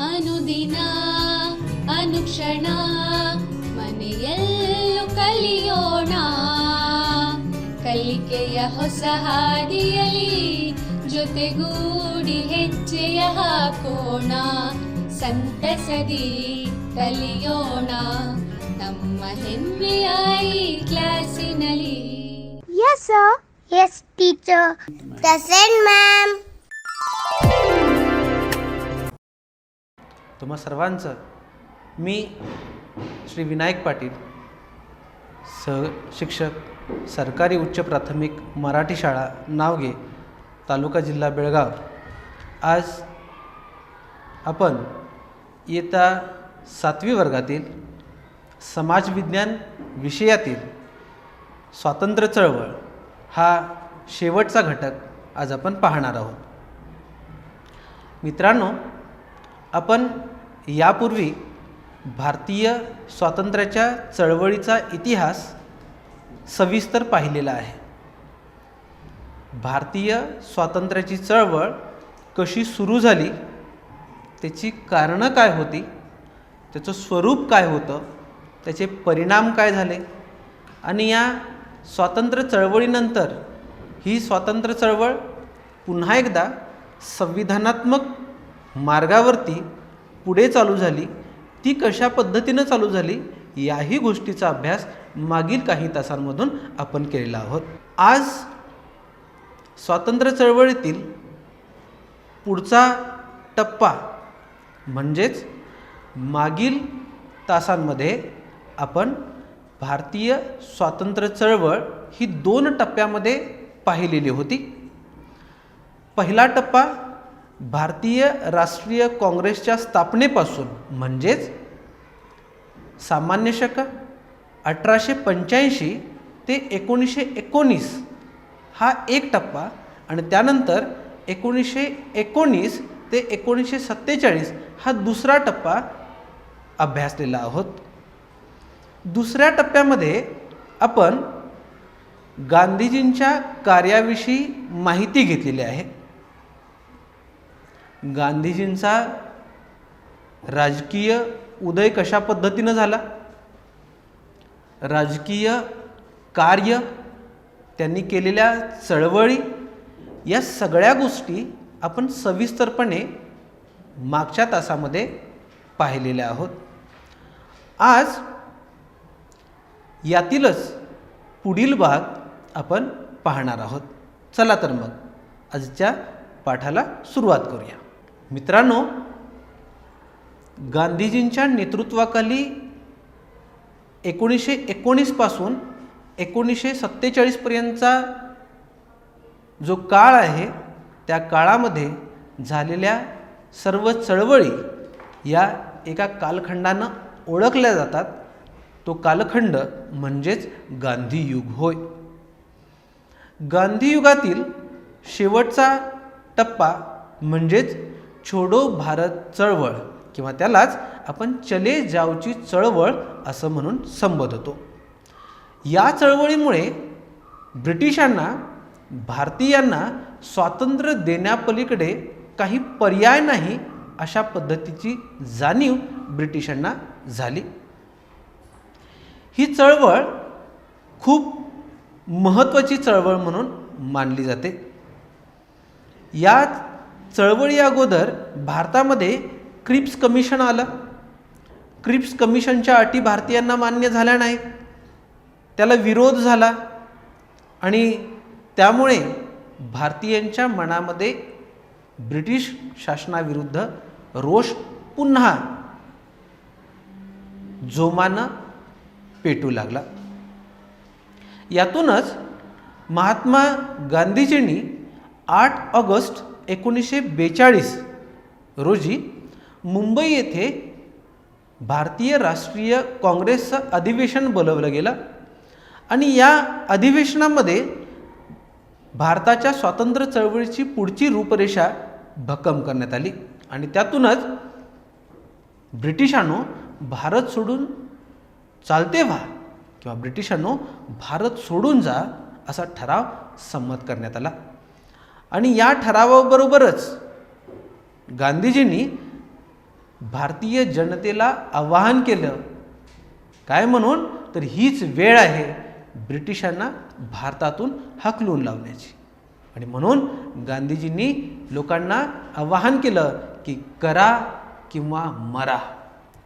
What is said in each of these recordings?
ಅನುದಿನ ಅನುಕ್ಷಣ ಮನೆಯಲ್ಲೂ ಕಲಿಯೋಣ ಕಲಿಕೆಯ ಹೊಸ ಹಾದಿಯಲಿ ಜೊತೆಗೂಡಿ ಹೆಜ್ಜೆಯ ಹಾಕೋಣ ಸಂತಸದಿ ಕಲಿಯೋಣ ನಮ್ಮ ಹೆಮ್ಮೆಯ ಈ ಕ್ಲಾಸಿನಲ್ಲಿ. Yes, sir. Yes, teacher. Present, ma'am. तुम्हा सर्वांचं मी श्री विनायक पाटील शिक्षक सरकारी उच्च प्राथमिक मराठी शाळा नावगे तालुका जिल्हा बेळगाव. आज आपण इयत्ता 7वी वर्गातील समाज विज्ञान विषयातील स्वातंत्र्य चळवळ हा शेवटचा घटक आज आपण पाहणार आहोत. मित्रांनो, आपण यापूर्वी भारतीय स्वातंत्र्याच्या चळवळीचा इतिहास सविस्तर पाहिलेला आहे. भारतीय स्वातंत्र्याची चळवळ कशी सुरू झाली, त्याची कारणं काय होती, त्याचं स्वरूप काय होतं, त्याचे परिणाम काय झाले आणि या स्वातंत्र्य चळवळीनंतर ही स्वातंत्र्य चळवळ पुन्हा एकदा संविधानात्मक मार्गावरती पुढे चालू झाली, ती कशा पद्धतीनं चालू झाली याही गोष्टीचा अभ्यास मागील काही तासांमधून आपण केलेला आहोत. आज स्वातंत्र्य चळवळीतील पुढचा टप्पा म्हणजेच मागील तासांमध्ये आपण भारतीय स्वातंत्र्य चळवळ ही 2 टप्प्यामध्ये पाहिलेली होती. पहिला टप्पा भारतीय राष्ट्रीय काँग्रेसच्या स्थापनेपासून म्हणजेच सामान्य शक 1885 ते 1919 हा एक टप्पा आणि त्यानंतर 1919 ते 1947 हा दुसरा टप्पा अभ्यासलेला आहोत. दुसऱ्या टप्प्यामध्ये आपण गांधीजींच्या कार्याविषयी माहिती घेतलेली आहे. गांधीजींचा राजकीय उदय कशा पद्धतीनं झाला, राजकीय कार्य, त्यांनी केलेल्या चळवळी, या सगळ्या गोष्टी आपण सविस्तरपणे मागच्या तासामध्ये पाहिलेल्या आहोत. आज यातीलच पुढील भाग आपण पाहणार आहोत. चला तर मग आजच्या पाठाला सुरुवात करूया. मित्रांनो, गांधीजींच्या नेतृत्वाखाली 1919 पासून 1947 पर्यंतचा जो काळ आहे त्या काळामध्ये झालेल्या सर्व चळवळी या एका कालखंडानं ओळखल्या जातात. तो कालखंड म्हणजेच गांधी युग होय. गांधी युगातील शेवटचा टप्पा म्हणजेच छोडो भारत चळवळ किंवा त्यालाच आपण चले जावची चळवळ असं म्हणून संबोधतो. या चळवळीमुळे ब्रिटिशांना भारतीयांना स्वातंत्र्य देण्यापलीकडे काही पर्याय नाही अशा पद्धतीची जाणीव ब्रिटिशांना झाली. ही चळवळ खूप महत्त्वाची चळवळ म्हणून मानली जाते. या चळवळी अगोदर भारतामध्ये क्रिप्स कमिशन आलं. क्रिप्स कमिशनच्या अटी भारतीयांना मान्य झाल्या नाहीत, त्याला विरोध झाला आणि त्यामुळे भारतीयांच्या मनामध्ये ब्रिटिश शासनाविरुद्ध रोष पुन्हा जोमानं पेटू लागला. यातूनच महात्मा गांधीजींनी 8 ऑगस्ट 1942 रोजी मुंबई येथे भारतीय राष्ट्रीय काँग्रेसचं अधिवेशन बोलवलं गेलं आणि या अधिवेशनामध्ये भारताच्या स्वातंत्र्य चळवळीची पुढची रूपरेषा भक्कम करण्यात आली आणि त्यातूनच ब्रिटिशांनो भारत सोडून चालते व्हा किंवा ब्रिटिशांनो भारत सोडून जा असा ठराव संमत करण्यात आला. आणि या ठरावाबरोबरच गांधीजींनी भारतीय जनतेला आवाहन केलं. काय म्हणून? तर हीच वेळ आहे ब्रिटिशांना भारतातून हाकलून लावण्याची. आणि म्हणून गांधीजींनी लोकांना आवाहन केलं की करा किंवा मरा,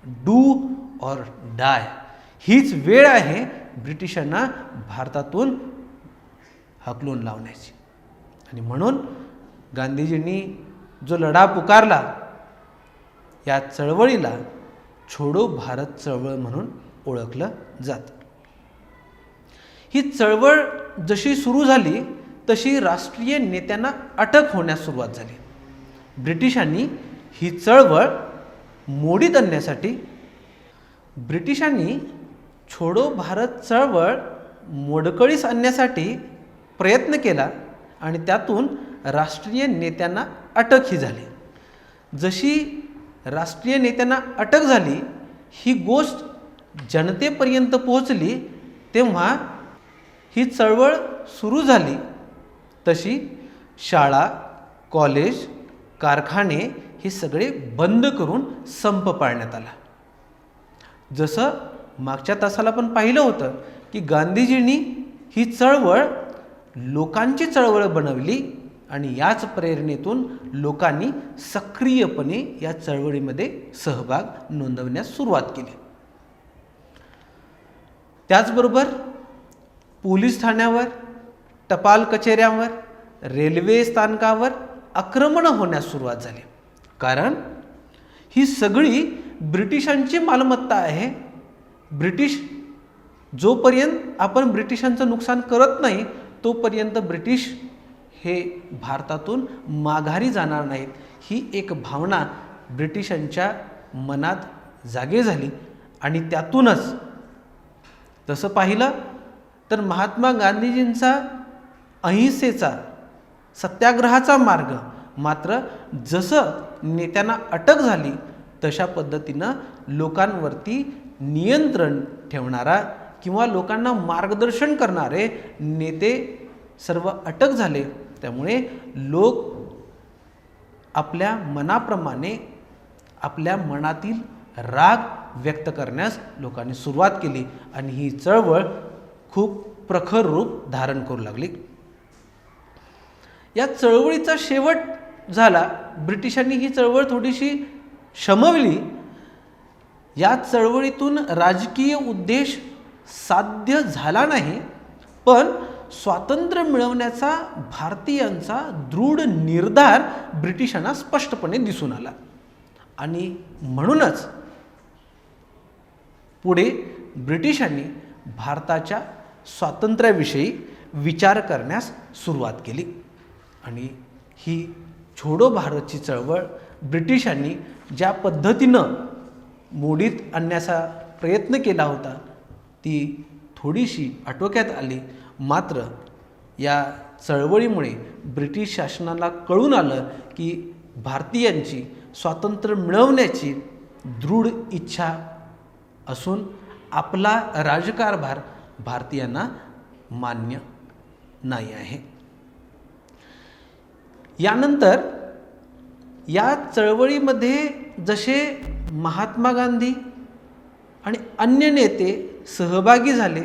डू ऑर डाय. हीच वेळ आहे ब्रिटिशांना भारतातून हाकलून लावण्याची. आणि म्हणून गांधीजींनी जो लढा पुकारला, या चळवळीला छोडो भारत चळवळ म्हणून ओळखलं जातं. ही चळवळ जशी सुरू झाली तशी राष्ट्रीय नेत्यांना अटक होण्यास सुरुवात झाली. ब्रिटिशांनी ही चळवळ मोडीत आणण्यासाठी ब्रिटिशांनी छोडो भारत चळवळ मोडकळीस आणण्यासाठी प्रयत्न केला आणि त्यातून राष्ट्रीय नेत्यांना अटकही झाली. जशी राष्ट्रीय नेत्यांना अटक झाली, ही गोष्ट जनतेपर्यंत पोहोचली, तेव्हा ही चळवळ सुरू झाली. तशी शाळा, कॉलेज, कारखाने हे सगळे बंद करून संप पाळण्यात आला. जसं मागच्या तासाला पण पाहिलं होतं की गांधीजींनी ही चळवळ लोकांची चळवळ बनवली आणि याच प्रेरणेतून लोकांनी सक्रियपणे या चळवळीमध्ये सहभाग नोंदवण्यास सुरुवात केली. त्याचबरोबर पोलीस ठाण्यावर, टपाल कचेऱ्यांवर, रेल्वे स्थानकावर आक्रमण होण्यास सुरुवात झाली. कारण ही सगळी ब्रिटिशांची मालमत्ता आहे. ब्रिटिश जोपर्यंत आपण ब्रिटिशांचं नुकसान करत नाही तोपर्यंत ब्रिटिश हे भारतातून माघारी जाणार नाहीत, ही एक भावना ब्रिटिशांच्या मनात जागे झाली. आणि त्यातूनच तसं पाहिलं तर महात्मा गांधीजींचा अहिंसेचा, सत्याग्रहाचा मार्ग मात्र जसं नेत्यांना अटक झाली तशा पद्धतीनं लोकांवरती नियंत्रण ठेवणारा किंवा लोकांना मार्गदर्शन करणारे नेते सर्व अटक झाले. त्यामुळे लोक आपल्या मनाप्रमाणे आपल्या मनातील राग व्यक्त करण्यास लोकांनी सुरुवात केली आणि ही चळवळ खूप प्रखर रूप धारण करू लागली. या चळवळीचा शेवट झाला. ब्रिटिशांनी ही चळवळ थोडीशी शमवली. या चळवळीतून राजकीय उद्देश साध्य झाला नाही, पण स्वातंत्र्य मिळवण्याचा भारतीयांचा दृढ निर्धार ब्रिटिशांना स्पष्टपणे दिसून आला. आणि म्हणूनच पुढे ब्रिटिशांनी भारताच्या स्वातंत्र्याविषयी विचार करण्यास सुरुवात केली. आणि ही छोडो भारतची चळवळ ब्रिटिशांनी ज्या पद्धतीनं मोडीत आणण्याचा प्रयत्न केला होता ती थोडीशी आटोक्यात आली. मात्र या चळवळीमुळे ब्रिटिश शासनाला कळून आलं की भारतीयांची स्वातंत्र्य मिळवण्याची दृढ इच्छा असून आपला राजकारभार भारतीयांना मान्य नाही आहे. यानंतर या चळवळीमध्ये जसे महात्मा गांधी आणि अन्य नेते सहभागी झाले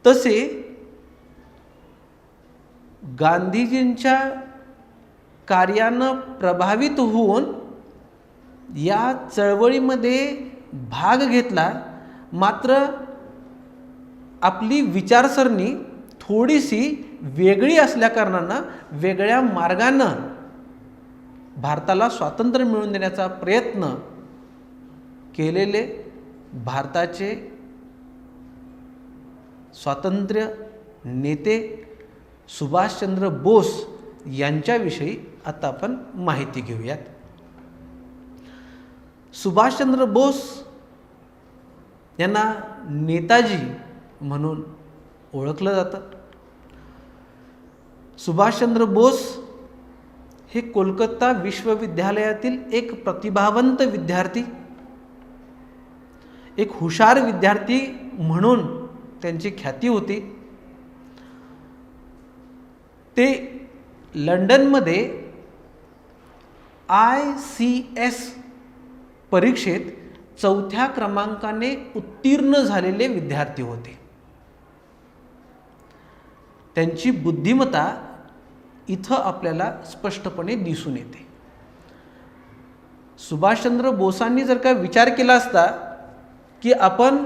तसे गांधीजींच्या कार्यानं प्रभावित होऊन या चळवळीमध्ये भाग घेतला. मात्र आपली विचारसरणी थोडीशी वेगळी असल्याकारणानं वेगळ्या मार्गानं भारताला स्वातंत्र्य मिळवून देण्याचा प्रयत्न केलेले भारताचे स्वातंत्र्य नेते सुभाषचंद्र बोस यांच्याविषयी आता आपण माहिती घेऊयात. सुभाषचंद्र बोस यांना नेताजी म्हणून ओळखलं जातं. सुभाषचंद्र बोस हे कोलकाता विश्वविद्यालयातील एक प्रतिभावंत विद्यार्थी, एक हुशार विद्यार्थी म्हणून त्यांची ख्याती होती. ते लंडनमध्ये ICS परीक्षेत 4थ्या क्रमांकाने उत्तीर्ण झालेले विद्यार्थी होते. त्यांची बुद्धिमत्ता इथं आपल्याला स्पष्टपणे दिसून येते. सुभाषचंद्र बोसांनी जर का विचार केला असता की आपण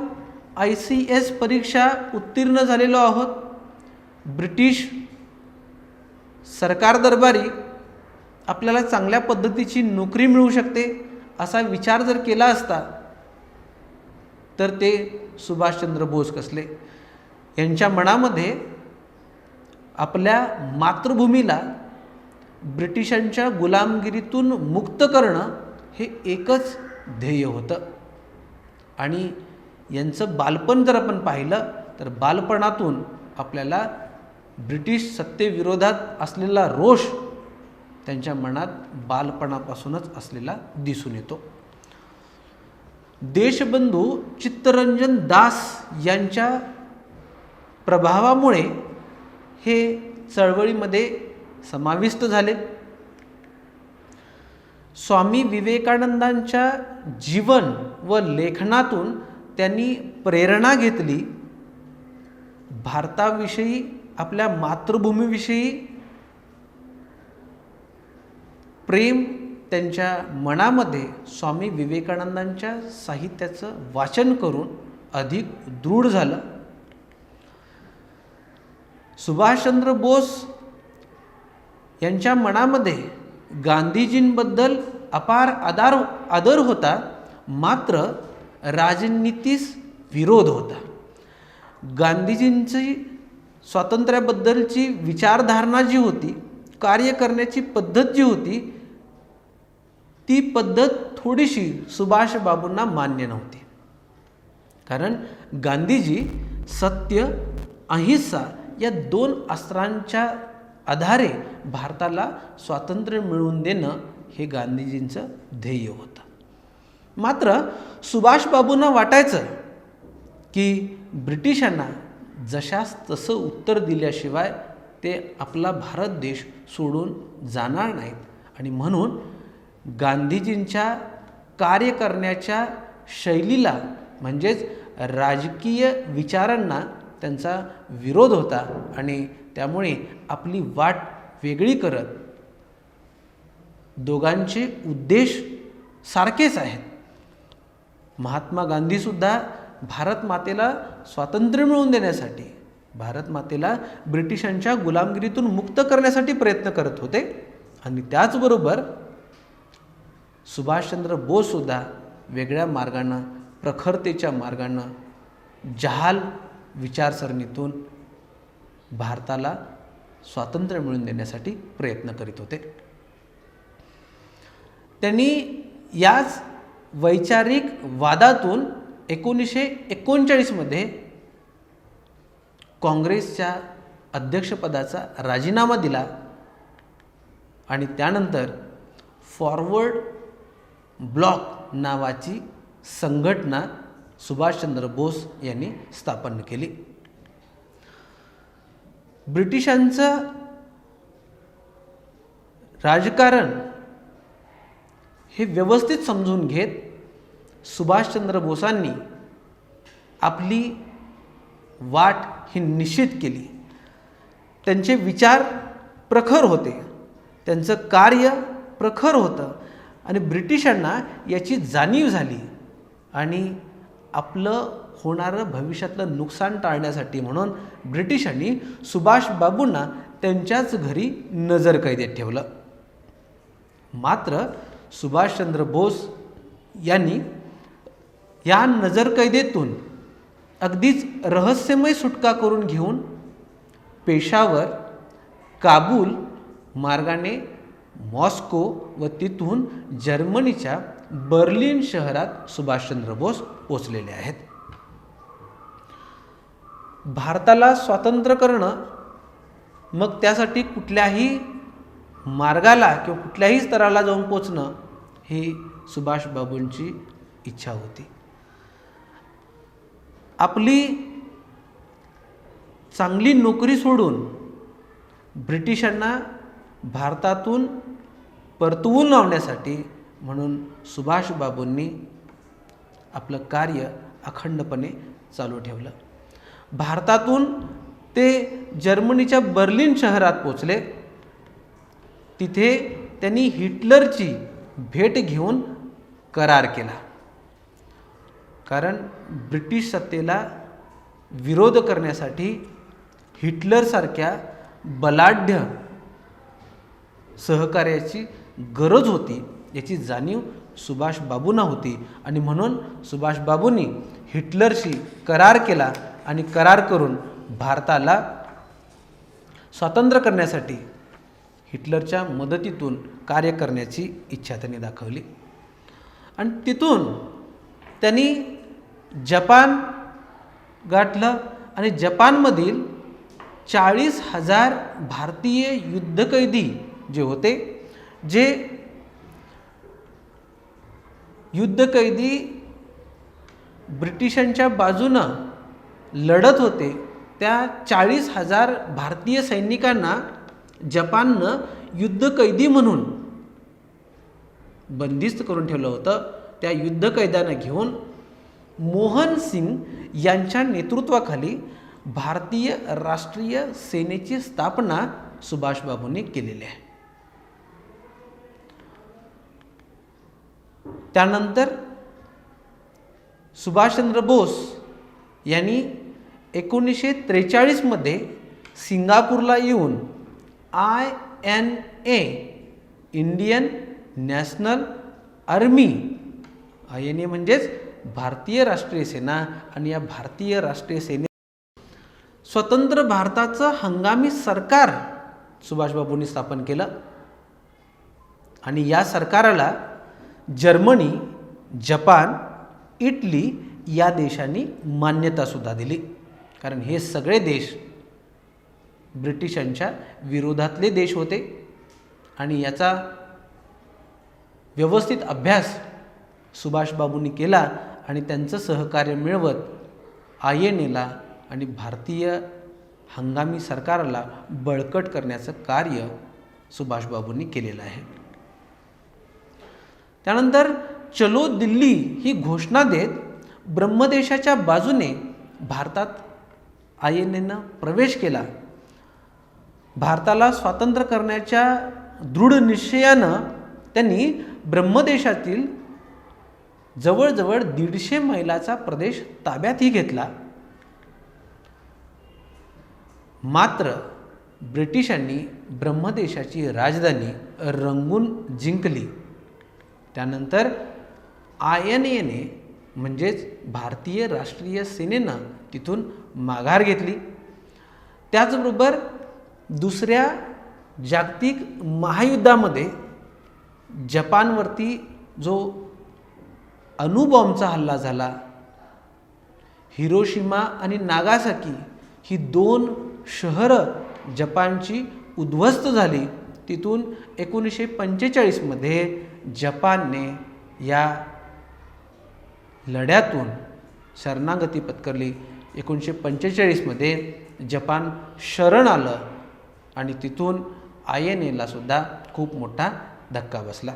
ICS परीक्षा उत्तीर्ण झालेलो आहोत, ब्रिटिश सरकार दरबारी आपल्याला चांगल्या पद्धतीची नोकरी मिळू शकते असा विचार जर केला असता तर ते सुभाषचंद्र बोस कसले. यांच्या मनामध्ये आपल्या मातृभूमीला ब्रिटिशांच्या गुलामगिरीतून मुक्त करणं हे एकच ध्येय होतं. आणि यांचं बालपण जर आपण पाहिलं तर बालपणातून आपल्याला ब्रिटिश सत्तेविरोधात असलेला रोष त्यांच्या मनात बालपणापासूनच असलेला दिसून येतो. देशबंधू चित्तरंजन दास यांच्या प्रभावामुळे हे चळवळीमध्ये समाविष्ट झाले. स्वामी विवेकानंदांच्या जीवन व लेखनातून त्यांनी प्रेरणा घेतली. भारताविषयी, आपल्या मातृभूमीविषयी प्रेम त्यांच्या मनामध्ये स्वामी विवेकानंदांच्या साहित्याचं वाचन करून अधिक दृढ झालं. सुभाषचंद्र बोस यांच्या मनामध्ये गांधीजींबद्दल अपार आदर होता, मात्र राजनीतीस विरोध होता. गांधीजींची स्वातंत्र्याबद्दलची विचारधारणा जी होती, कार्य करण्याची पद्धत जी होती, ती पद्धत थोडीशी सुभाषबाबूंना मान्य नव्हती. कारण गांधीजी सत्य, अहिंसा या 2 अस्त्रांच्या आधारे भारताला स्वातंत्र्य मिळवून देणं हे गांधीजींचं ध्येय होतं. मात्र सुभाषबाबूंना वाटायचं की ब्रिटिशांना जशास तसं उत्तर दिल्याशिवाय ते आपला भारत देश सोडून जाणार नाहीत, आणि म्हणून गांधीजींच्या कार्य करण्याच्या शैलीला म्हणजेच राजकीय विचारांना त्यांचा विरोध होता. आणि त्यामुळे आपली वाट वेगळी करत, दोघांचे उद्देश सारखेच आहेत. महात्मा गांधीसुद्धा भारत मातेला स्वातंत्र्य मिळवून देण्यासाठी, भारत मातेला ब्रिटिशांच्या गुलामगिरीतून मुक्त करण्यासाठी प्रयत्न करत होते. आणि त्याचबरोबर सुभाषचंद्र बोससुद्धा वेगळ्या मार्गानं, प्रखरतेच्या मार्गानं, जहाल विचारसरणीतून भारताला स्वातंत्र्य मिळवून देण्यासाठी प्रयत्न करीत होते. त्यांनी याच वैचारिक वादातून 1939 मध्ये काँग्रेसच्या अध्यक्षपदाचा राजीनामा दिला आणि त्यानंतर फॉरवर्ड ब्लॉक नावाची संघटना सुभाषचंद्र बोस यांनी स्थापन केली. ब्रिटिशांचं राजकारण हे व्यवस्थित समजून घेत सुभाषचंद्र बोसांनी आपली वाट ही निश्चित केली. त्यांचे विचार प्रखर होते, त्यांचं कार्य प्रखर होतं आणि ब्रिटिशांना याची जाणीव झाली. आणि आपलं होणारं भविष्यातलं नुकसान टाळण्यासाठी म्हणून ब्रिटिशांनी सुभाषबाबूंना त्यांच्याच घरी नजरकैदेत ठेवलं. मात्र सुभाषचंद्र बोस यांनी या नजरकैदेतून अगदीच रहस्यमय सुटका करून घेऊन पेशावर, काबूल मार्गाने मॉस्को व तिथून जर्मनीच्या बर्लिन शहरात सुभाषचंद्र बोस पोचलेले आहेत. भारताला स्वातंत्र्य करणं, मग त्यासाठी कुठल्याही मार्गाला किंवा कुठल्याही स्तराला जाऊन पोचणं ही सुभाषबाबूंची इच्छा होती. आपली चांगली नोकरी सोडून ब्रिटिशांना भारतातून परतवून लावण्यासाठी म्हणून सुभाषबाबूंनी आपलं कार्य अखंडपणे चालू ठेवलं. भारतातून ते जर्मनीच्या बर्लिन शहरात पोचले. तिथे त्यांनी हिटलरची भेट घेऊन करार केला. कारण ब्रिटिश सत्तेला विरोध करण्यासाठी हिटलरसारख्या बलाढ्य सहकार्याची गरज होती याची जाणीव सुभाषबाबूंना होती आणि म्हणून सुभाषबाबूंनी हिटलरशी करार केला आणि करार करून भारताला स्वातंत्र्य करण्यासाठी हिटलरच्या मदतीतून कार्य करण्याची इच्छा त्यांनी दाखवली. आणि तिथून त्यांनी जपान गाठलं आणि जपानमधील 40,000 भारतीय युद्धकैदी जे होते, जे युद्धकैदी ब्रिटिशांच्या बाजूनं लढत होते, त्या 40,000 भारतीय सैनिकांना जपाननं युद्धकैदी म्हणून बंदिस्त करून ठेवलं होतं. त्या युद्धकैद्यांना घेऊन मोहन सिंग यांच्या नेतृत्वाखाली भारतीय राष्ट्रीय सेनेची स्थापना सुभाषबाबूंनी केलेली आहे. त्यानंतर सुभाषचंद्र बोस यांनी 1943 मध्ये सिंगापूरला येऊन INA Indian national army, INA म्हणजेच भारतीय राष्ट्रीय सेना, आणि या भारतीय राष्ट्रीय सेने स्वतंत्र भारताचं हंगामी सरकार सुभाषबाबूंनी स्थापन केलं. आणि या सरकाराला जर्मनी, जपान, इटली या देशांनी मान्यतासुद्धा दिली. कारण हे सगळे देश ब्रिटिशांच्या विरोधातले देश होते आणि याचा व्यवस्थित अभ्यास सुभाषबाबूंनी केला आणि त्यांचं सहकार्य मिळवत INAला आणि भारतीय हंगामी सरकाराला बळकट करण्याचं कार्य सुभाषबाबूंनी केलेलं आहे. त्यानंतर चलो दिल्ली ही घोषणा देत ब्रह्मदेशाच्या बाजूने भारतात INAनं प्रवेश केला. भारताला स्वातंत्र्य करण्याच्या दृढ निश्चयानं त्यांनी ब्रह्मदेशातील जवळजवळ 150 मैलाचा प्रदेश ताब्यातही घेतला. मात्र ब्रिटिशांनी ब्रह्मदेशाची राजधानी रंगून जिंकली. त्यानंतर INAने म्हणजेच भारतीय राष्ट्रीय सेनेनं तिथून माघार घेतली. त्याचबरोबर दुसऱ्या जागतिक महायुद्धामध्ये जपानवरती जो अणुबॉम्बचा हल्ला झाला, हिरोशिमा आणि नागासाकी ही 2 शहरं जपानची उद्ध्वस्त झाली. तिथून 1945 मध्ये जपानने या लढ्यातून शरणागती पत्करली. 1945 मध्ये जपान शरण आलं आणि तिथून INAला सुद्धा खूप मोठा धक्का बसला.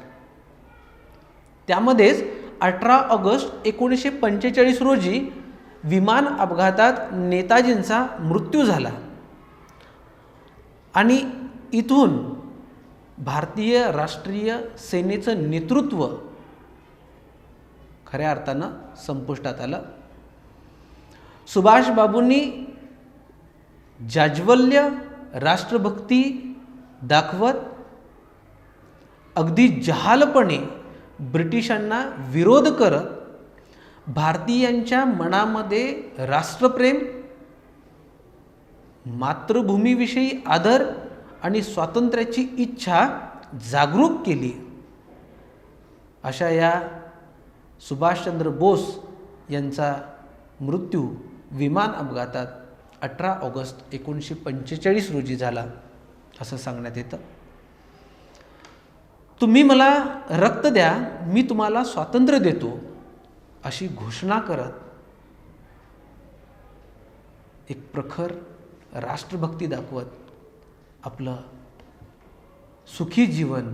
त्यामध्येच 18 ऑगस्ट 1945 रोजी विमान अपघातात नेताजींचा मृत्यू झाला आणि इथून भारतीय राष्ट्रीय सेनेचं नेतृत्व खऱ्या अर्थानं संपुष्टात आलं. सुभाषबाबूंनी जाज्वल्य राष्ट्रभक्ती दाखवत अगदी जहालपणे ब्रिटिशांना विरोध करत भारतीयांच्या मनामध्ये राष्ट्रप्रेम, मातृभूमीविषयी आदर आणि स्वातंत्र्याची इच्छा जागरूक केली. अशा या सुभाषचंद्र बोस यांचा मृत्यू विमान अपघातात 18 ऑगस्ट 1945 रोजी झाला असं सांगण्यात येतं. तुम्ही मला रक्त द्या, मी तुम्हाला स्वातंत्र्य देतो अशी घोषणा करत एक प्रखर राष्ट्रभक्ती दाखवत आपलं सुखी जीवन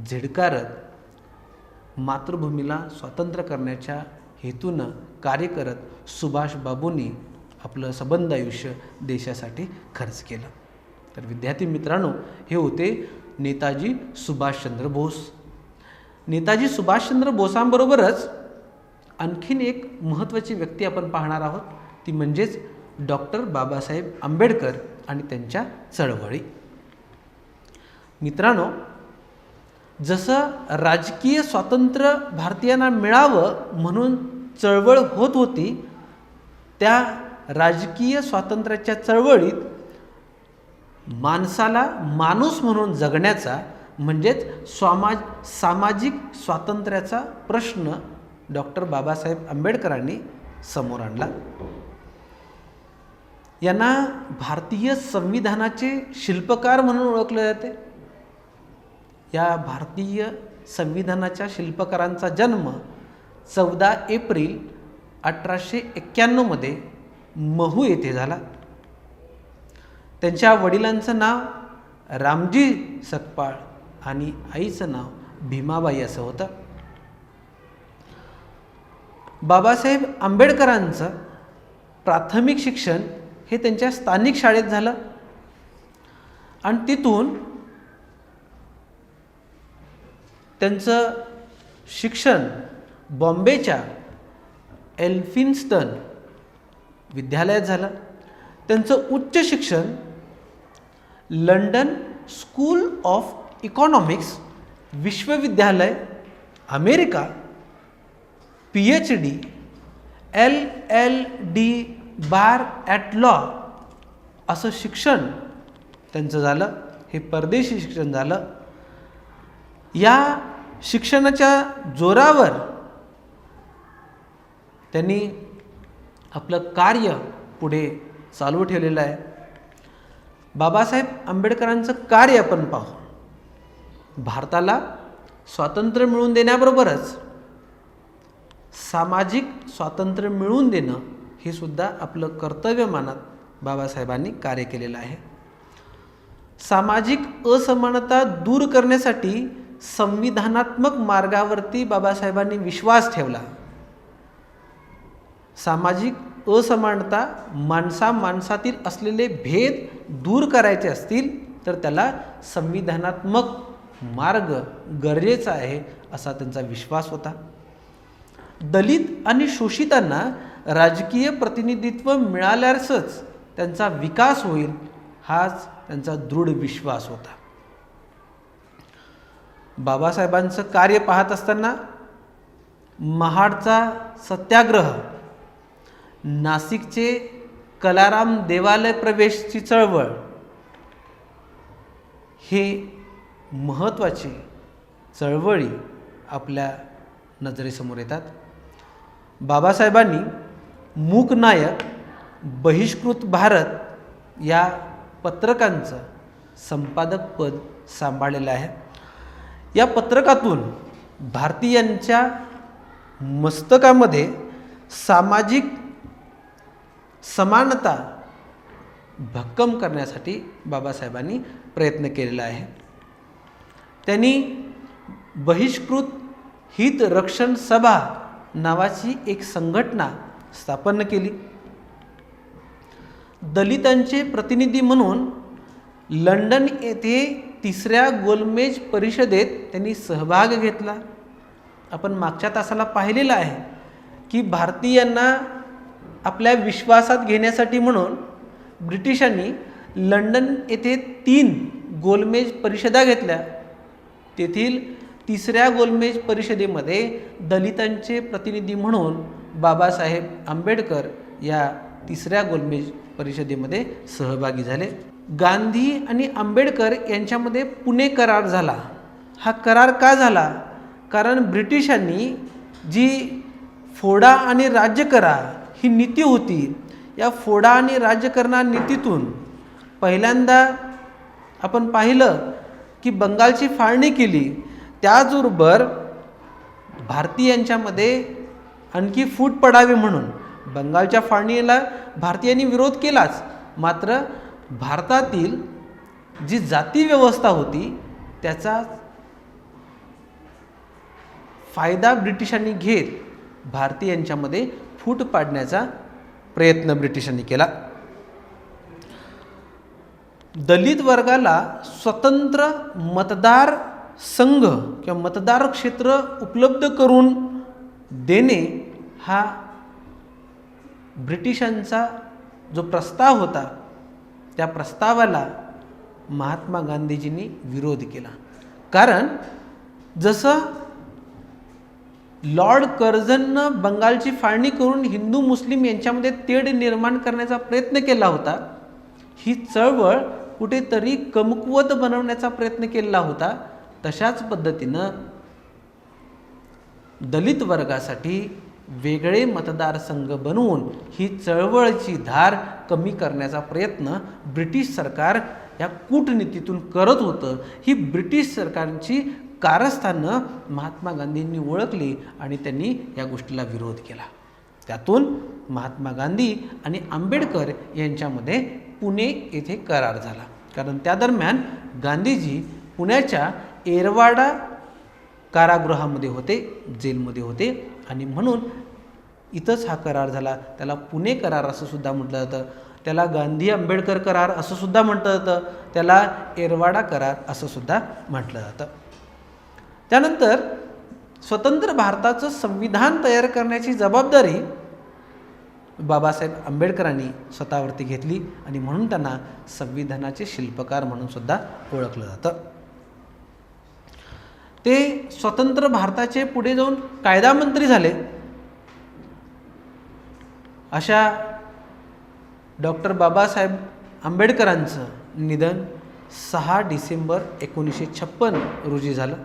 झिडकारत मातृभूमीला स्वतंत्र करण्याच्या हेतूनं कार्य करत सुभाषबाबूंनी आपलं सबंध आयुष्य देशासाठी खर्च केलं. तर विद्यार्थी मित्रांनो, हे होते नेताजी सुभाषचंद्र बोस. नेताजी सुभाषचंद्र बोसांबरोबरच आणखीन एक महत्त्वाची व्यक्ती आपण पाहणार आहोत, ती म्हणजेच डॉक्टर बाबासाहेब आंबेडकर आणि त्यांच्या चळवळी. मित्रांनो, जसं राजकीय स्वातंत्र्य भारतीयांना मिळावं म्हणून चळवळ होत होती, त्या राजकीय स्वातंत्र्याच्या चळवळीत माणसाला माणूस म्हणून जगण्याचा म्हणजेच सामाजिक स्वातंत्र्याचा प्रश्न डॉक्टर बाबासाहेब आंबेडकरांनी समोर आणला. यांना भारतीय संविधानाचे शिल्पकार म्हणून ओळखले जाते. या भारतीय संविधानाच्या शिल्पकारांचा जन्म 14 एप्रिल 1891 मध्ये महू येथे झाला. त्यांच्या वडिलांचं नाव रामजी सकपाळ आणि आईचं नाव भीमाबाई असं होतं. बाबासाहेब आंबेडकरांचं प्राथमिक शिक्षण हे त्यांच्या स्थानिक शाळेत झालं आणि तिथून त्यांचं शिक्षण बॉम्बेच्या एल्फिन्स्टन विद्यालयात झालं. त्यांचं उच्च शिक्षण लंडन स्कूल ऑफ इकॉनॉमिक्स विश्वविद्यालय America PhD LLD bar at law असं शिक्षण त्यांचं झालं. हे परदेशी शिक्षण झालं. या शिक्षणाच्या जोरावर त्यांनी आपलं कार्य पुढे चालू ठेवलेलं आहे. बाबासाहेब आंबेडकरांचं कार्य आपण पाहू. भारताला स्वातंत्र्य मिळवून देण्याबरोबरच सामाजिक स्वातंत्र्य मिळवून देणं हे सुद्धा आपलं कर्तव्य मानत बाबासाहेबांनी कार्य केलेलं आहे. सामाजिक असमानता दूर करण्यासाठी संविधानात्मक मार्गावरती बाबासाहेबांनी विश्वास ठेवला. सामाजिक असमानता माणसातील असलेले भेद दूर करायचे असतील तर त्याला संविधानात्मक मार्ग गरजेचा आहे असा त्यांचा विश्वास होता. दलित आणि शोषितांना राजकीय प्रतिनिधित्व मिळाल्यासच त्यांचा विकास होईल हाच त्यांचा दृढ विश्वास होता. बाबासाहेबांचं कार्य पाहत असताना महाडचा सत्याग्रह, नाशिकचे कलाराम देवालय प्रवेशची चळवळ हे महत्त्वाचे चळवळी आपल्या नजरेसमोर येतात. बाबासाहेबांनी मूकनायक, बहिष्कृत भारत या पत्रकांचं संपादक पद सांभाळलेलं आहे. या पत्रकातून भारतीयांच्या मस्तकामध्ये सामाजिक समानता भक्कम करण्यासाठी बाबासाहेबांनी प्रयत्न केलेला आहे. त्यांनी बहिष्कृत हित रक्षण सभा नावाची एक संघटना स्थापन केली. दलितांचे प्रतिनिधी म्हणून लंडन येथे 3ऱ्या गोलमेज परिषदेत त्यांनी सहभाग घेतला. आपण मागच्या तासाला पाहिलेलं आहे की भारतीयांना आपल्या विश्वासात घेण्यासाठी म्हणून ब्रिटिशांनी लंडन येथे 3 गोलमेज परिषदा घेतल्या. तेथील 3ऱ्या गोलमेज परिषदेमध्ये दलितांचे प्रतिनिधी म्हणून बाबासाहेब आंबेडकर या 3ऱ्या गोलमेज परिषदेमध्ये सहभागी झाले. गांधी आणि आंबेडकर यांच्यामध्ये पुणे करार झाला. हा करार का झाला? कारण ब्रिटिशांनी जी फोडा आणि राज्य करा ही नीती होती, या फोडा आणि राज्यकरणा नीतीतून पहिल्यांदा आपण पाहिलं की बंगालची फाळणी केली. त्याचबरोबर भारतीयांच्यामध्ये आणखी फूट पडावी म्हणून बंगालच्या फाळणीला भारतीयांनी विरोध केलाच, मात्र भारतातील जी जाती व्यवस्था होती त्याचा फायदा ब्रिटिशांनी घेत भारतीयांच्यामध्ये फूट पाडण्याचा प्रयत्न ब्रिटिशांनी केला. दलित वर्गाला स्वतंत्र मतदार संघ किंवा मतदार क्षेत्र उपलब्ध करून देणे हा ब्रिटिशांचा जो प्रस्ताव होता त्या प्रस्तावाला महात्मा गांधीजींनी विरोध केला. कारण जसं लॉर्ड कर्झननं बंगालची फाळणी करून हिंदू मुस्लिम यांच्यामध्ये तेढ निर्माण करण्याचा प्रयत्न केला होता, ही चळवळ कुठेतरी कमकुवत बनवण्याचा प्रयत्न केला होता, तशाच पद्धतीनं दलित वर्गासाठी वेगळे मतदारसंघ बनवून ही चळवळीची धार कमी करण्याचा प्रयत्न ब्रिटिश सरकार या कूटनीतीतून करत होतं. ही ब्रिटिश सरकारची कारस्थानं महात्मा गांधींनी ओळखली आणि त्यांनी या गोष्टीला विरोध केला. त्यातून महात्मा गांधी आणि आंबेडकर यांच्यामध्ये पुणे येथे करार झाला. कारण त्या दरम्यान गांधीजी पुण्याच्या एरवाडा कारागृहामध्ये होते, जेलमध्ये होते आणि म्हणून इथंच हा करार झाला. त्याला पुणे करार असं सुद्धा म्हटलं जातं, त्याला गांधी आंबेडकर करार असं सुद्धा म्हटलं जातं, त्याला एरवाडा करार असं सुद्धा म्हटलं जातं. त्यानंतर स्वतंत्र भारताचं संविधान तयार करण्याची जबाबदारी बाबासाहेब आंबेडकरांनी स्वतःवरती घेतली आणि म्हणून त्यांना संविधानाचे शिल्पकार म्हणून सुद्धा ओळखलं जातं. ते स्वतंत्र भारताचे पुढे जाऊन कायदा मंत्री झाले. अशा डॉक्टर बाबासाहेब आंबेडकरांचं निधन 6 डिसेंबर 1956 रोजी झालं.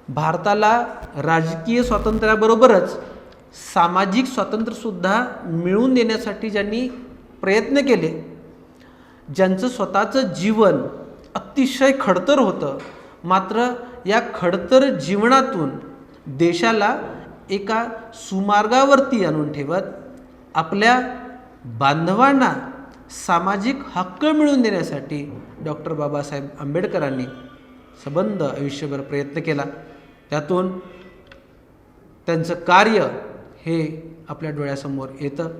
भारताला राजकीय स्वातंत्र्याबरोबरच सामाजिक स्वातंत्र्यसुद्धा मिळवून देण्यासाठी ज्यांनी प्रयत्न केले, ज्यांचं स्वतःचं जीवन अतिशय खडतर होतं, मात्र या खडतर जीवनातून देशाला एका सुमार्गावरती आणून ठेवत आपल्या बांधवांना सामाजिक हक्क मिळवून देण्यासाठी डॉक्टर बाबासाहेब आंबेडकरांनी सबंध आयुष्यभर प्रयत्न केला. त्यातून त्यांचं कार्य हे आपल्या डोळ्यासमोर येतं.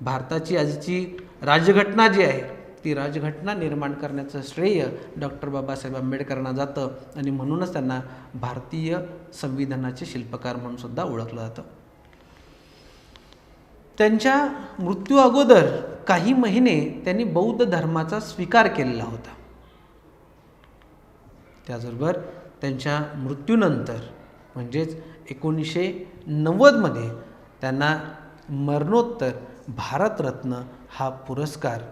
भारताची आजची राजघटना जी आहे ती राजघटना निर्माण करण्याचं श्रेय डॉक्टर बाबासाहेब आंबेडकरांना जातं आणि म्हणूनच त्यांना भारतीय संविधानाचे शिल्पकार म्हणून सुद्धा ओळखलं जातं. त्यांच्या मृत्यू अगोदर काही महिने त्यांनी बौद्ध धर्माचा स्वीकार केलेला होता. त्याचबरोबर त्यांच्या मृत्यूनंतर म्हणजेच 1990 त्यांना मरणोत्तर भारतरत्न हा पुरस्कार,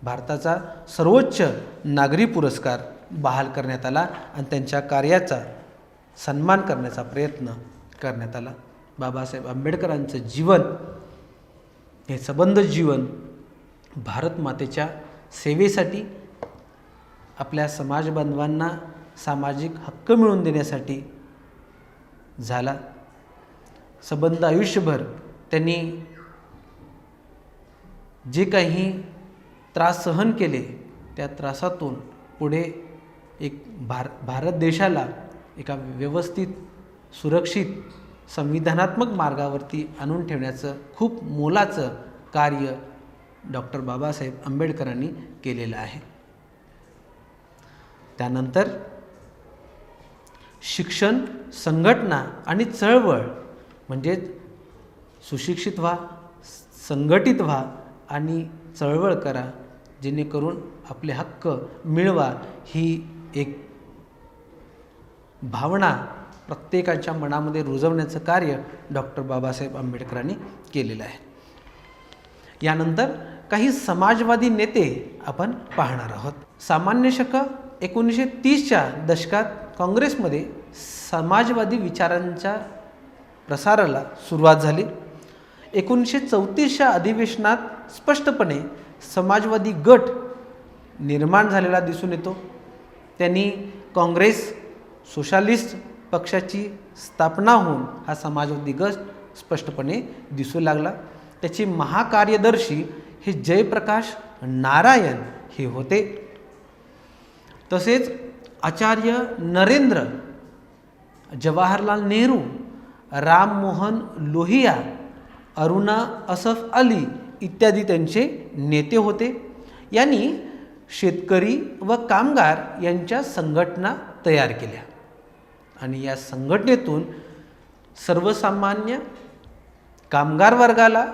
भारताचा सर्वोच्च नागरी पुरस्कार बहाल करण्यात आला आणि त्यांच्या कार्याचा सन्मान करण्याचा प्रयत्न करण्यात आला. बाबासाहेब आंबेडकरांचं जीवन हे सबंध जीवन भारत मातेच्या सेवेसाठी, आपल्या समाज बांधवांना सामाजिक हक्क मिळवून देण्यासाठी झाला. सबंध आयुष्यभर त्यांनी जे काही त्रास सहन केले त्या त्रासातून पुढे एक भारत देशाला एका व्यवस्थित सुरक्षित संविधानात्मक मार्गावरती आणून ठेवण्याचं खूप मोलाचं कार्य डॉक्टर बाबासाहेब आंबेडकरांनी केलेलं आहे. त्यानंतर शिक्षण, संघटना आणि चळवळ म्हणजेच सुशिक्षित व्हा, संघटित व्हा आणि चळवळ करा, जेणेकरून आपले हक्क मिळवा, ही एक भावना प्रत्येकाच्या मनामध्ये रुजवण्याचं कार्य डॉक्टर बाबासाहेब आंबेडकरांनी केलेलं आहे. यानंतर काही समाजवादी नेते आपण पाहणार आहोत. सामान्य शक 1930च्या दशकात काँग्रेसमध्ये समाजवादी विचारांच्या प्रसाराला सुरुवात झाली. 1934च्या अधिवेशनात स्पष्टपणे समाजवादी गट निर्माण झालेला दिसून येतो. त्यांनी काँग्रेस सोशालिस्ट पक्षाची स्थापना होऊन हा समाजवादी गट स्पष्टपणे दिसू लागला. त्याचे महाकार्यदर्शी हे जयप्रकाश नारायण हे होते. तसेच आचार्य नरेंद्र जवाहरलाल नेहरू, राम मोहन लोहिया, अरुणा असफ अली इत्यादी त्यांचे नेते होते. यांनी शेतकरी व कामगार यांच्या संघटना तयार केल्या आणि या संघटनेतून सर्वसामान्य कामगार वर्गाला,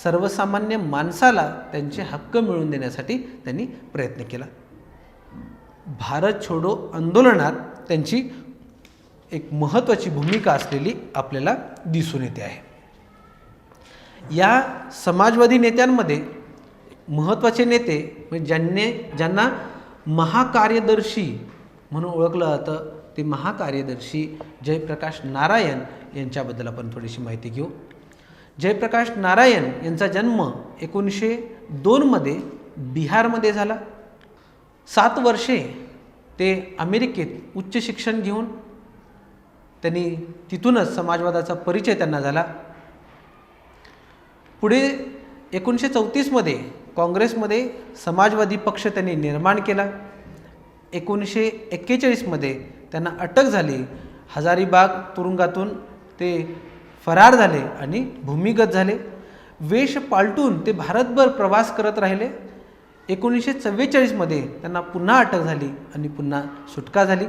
सर्वसामान्य माणसाला त्यांचे हक्क मिळवून देण्यासाठी त्यांनी प्रयत्न केला. भारत छोडो आंदोलनात त्यांची एक महत्त्वाची भूमिका असलेली आपल्याला दिसून येते आहे. या समाजवादी नेत्यांमध्ये महत्त्वाचे नेते म्हणजे ज्यांना महाकार्यदर्शी म्हणून ओळखलं जातं, ते महाकार्यदर्शी जयप्रकाश नारायण यांच्याबद्दल आपण थोडीशी माहिती घेऊ. जयप्रकाश नारायण यांचा जन्म 1902 मध्ये बिहारमध्ये झाला. 7 वर्षे ते अमेरिकेत उच्च शिक्षण घेऊन त्यांनी तिथूनच समाजवादाचा परिचय त्यांना झाला. पुढे 1934 मध्ये काँग्रेसमध्ये समाजवादी पक्ष त्यांनी निर्माण केला. 1941 मध्ये त्यांना अटक झाली. हजारीबाग तुरुंगातून ते फरार झाले आणि भूमिगत झाले. वेश पालटून ते भारतभर प्रवास करत राहिले. 1944 मध्ये त्यांना पुन्हा अटक झाली आणि पुन्हा सुटका झाली.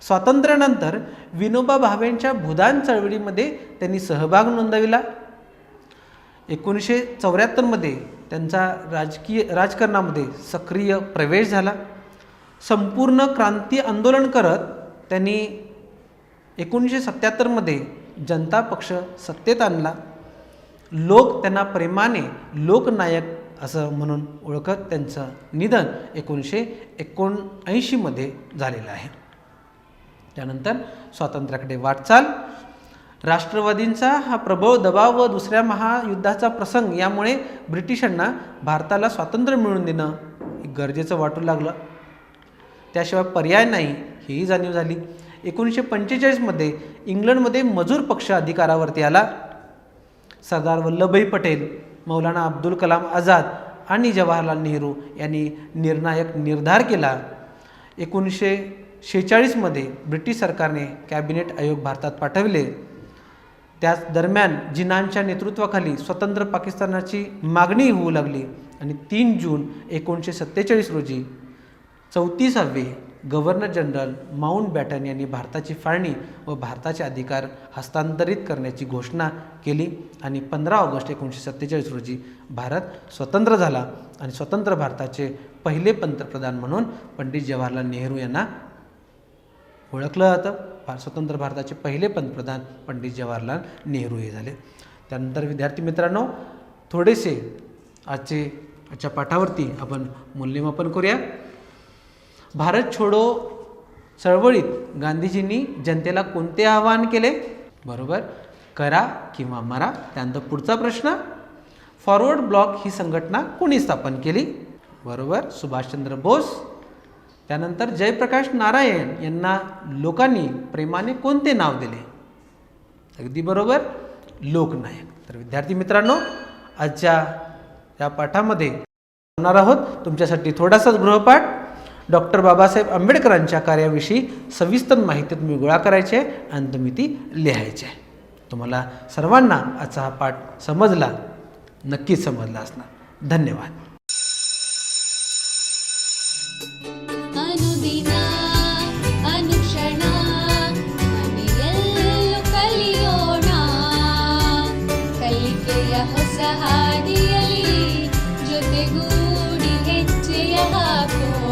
स्वातंत्र्यानंतर विनोबा भावेंच्या भूदान चळवळीमध्ये त्यांनी सहभाग नोंदविला. 1974 मध्ये त्यांचा राजकारणामध्ये सक्रिय प्रवेश झाला. संपूर्ण क्रांती आंदोलन करत त्यांनी 1977 मध्ये जनता पक्ष सत्तेत आणला. लोक त्यांना प्रेमाने लोकनायक असं म्हणून ओळखत त्यांचं निधन 1979 मध्ये झालेलं आहे. त्यानंतर स्वातंत्र्याकडे वाटचाल. राष्ट्रवादींचा हा प्रबळ दबाव व दुसऱ्या महायुद्धाचा प्रसंग यामुळे ब्रिटिशांना भारताला स्वातंत्र्य मिळवून देणं गरजेचं वाटू लागलं. त्याशिवाय पर्याय नाही हेही जाणीव झाली. 1945 मध्ये इंग्लंडमध्ये मजूर पक्ष अधिकारावरती आला. सरदार वल्लभभाई पटेल, मौलाना अब्दुल कलाम आझाद आणि जवाहरलाल नेहरू यांनी निर्णायक निर्धार केला. 1946 मध्ये ब्रिटिश सरकारने कॅबिनेट आयोग भारतात पाठविले. त्याच दरम्यान जिन्नांच्या नेतृत्वाखाली स्वतंत्र पाकिस्तानाची मागणी होऊ लागली आणि 3 जून 1947 रोजी 34वे गव्हर्नर जनरल माउंटबॅटन यांनी भारताची फाळणी व भारताचे अधिकार हस्तांतरित करण्याची घोषणा केली आणि 15 ऑगस्ट 1947 रोजी भारत स्वतंत्र झाला आणि स्वतंत्र भारताचे पहिले पंतप्रधान म्हणून पंडित जवाहरलाल नेहरू यांना ओळखलं जातं. स्वतंत्र भारताचे पहिले पंतप्रधान पंडित जवाहरलाल नेहरू हे झाले. त्यानंतर विद्यार्थी मित्रांनो, थोडेसे आजच्या पाठावरती आपण मूल्यमापन करूया. भारत छोडो चळवळीत गांधीजींनी जनतेला कोणते आवाहन केले? बरोबर, करा किंवा मरा. त्यानंतर पुढचा प्रश्न, फॉरवर्ड ब्लॉक ही संघटना कोणी स्थापन केली? बरोबर, सुभाषचंद्र बोस. त्यानंतर जयप्रकाश नारायण यांना लोकांनी प्रेमाने कोणते नाव दिले? अगदी बरोबर, लोकनायक. तर विद्यार्थी मित्रांनो, आजच्या या पाठामध्ये होणार आहोत तुमच्यासाठी थोडासा गृहपाठ. डॉक्टर बाबासाहेब आंबेडकरांच्या कार्याविषयी सविस्तर माहिती तुम्ही गोळा करायची आहे आणि तुम्ही ती लिहायची आहे. तुम्हाला सर्वांना आजचा हा पाठ समजला, नक्कीच समजला असणार. धन्यवाद. अनुदिना अनुक्षणा ಮನೆಯಲ್ಲೂ ಕಲಿಯೋಣ, ಕಲಿಕೆಯ ಹೊಸ ಹಾದಿಯಲ್ಲಿ ಜೊತೆಗೂಡಿ ಹೆಜ್ಜೆಯ ಹಾಕೋಣ.